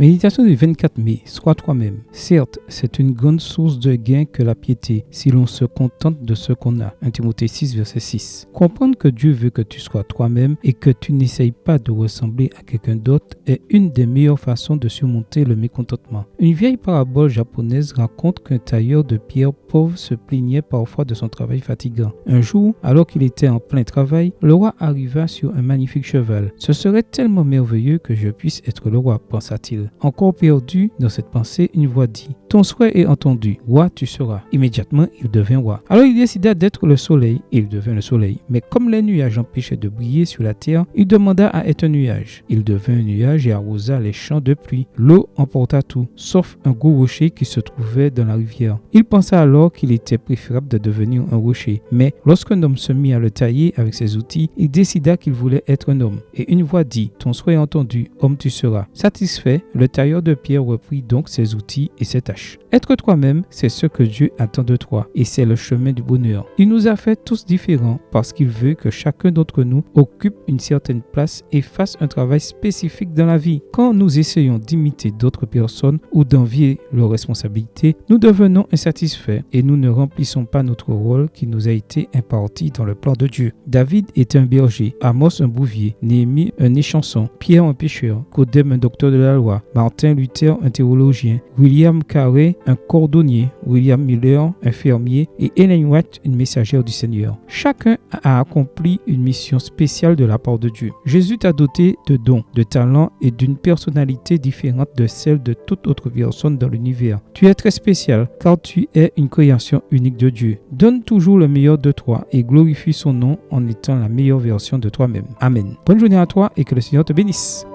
Méditation du 24 mai, sois toi-même. Certes, c'est une grande source de gain que la piété, si l'on se contente de ce qu'on a. 1 Timothée 6, verset 6. Comprendre que Dieu veut que tu sois toi-même et que tu n'essayes pas de ressembler à quelqu'un d'autre est une des meilleures façons de surmonter le mécontentement. Une vieille parabole japonaise raconte qu'un tailleur de pierre pauvre se plaignait parfois de son travail fatigant. Un jour, alors qu'il était en plein travail, le roi arriva sur un magnifique cheval. Ce serait tellement merveilleux que je puisse être le roi, pensa-t-il. Encore perdu dans cette pensée, une voix dit « Ton souhait est entendu, roi tu seras. » Immédiatement, il devint roi. Alors il décida d'être le soleil et il devint le soleil. Mais comme les nuages empêchaient de briller sur la terre, il demanda à être un nuage. Il devint un nuage et arrosa les champs de pluie. L'eau emporta tout, sauf un gros rocher qui se trouvait dans la rivière. Il pensa alors qu'il était préférable de devenir un rocher. Mais lorsqu'un homme se mit à le tailler avec ses outils, il décida qu'il voulait être un homme. Et une voix dit « Ton souhait est entendu, homme tu seras. » Satisfait, le tailleur de pierre reprit donc ses outils et ses tâches. Être toi-même, c'est ce que Dieu attend de toi et c'est le chemin du bonheur. Il nous a fait tous différents parce qu'il veut que chacun d'entre nous occupe une certaine place et fasse un travail spécifique dans la vie. Quand nous essayons d'imiter d'autres personnes ou d'envier leurs responsabilités, nous devenons insatisfaits et nous ne remplissons pas notre rôle qui nous a été imparti dans le plan de Dieu. David était un berger, Amos un bouvier, Néhémie un échanson, Pierre un pêcheur, Codème un docteur de la loi, Martin Luther un théologien, William Carey un cordonnier, William Miller un fermier et Ellen White une messagère du Seigneur. Chacun a accompli une mission spéciale de la part de Dieu. Jésus t'a doté de dons, de talents et d'une personnalité différente de celle de toute autre personne dans l'univers. Tu es très spécial car tu es une création unique de Dieu. Donne toujours le meilleur de toi et glorifie son nom en étant la meilleure version de toi-même. Amen. Bonne journée à toi et que le Seigneur te bénisse.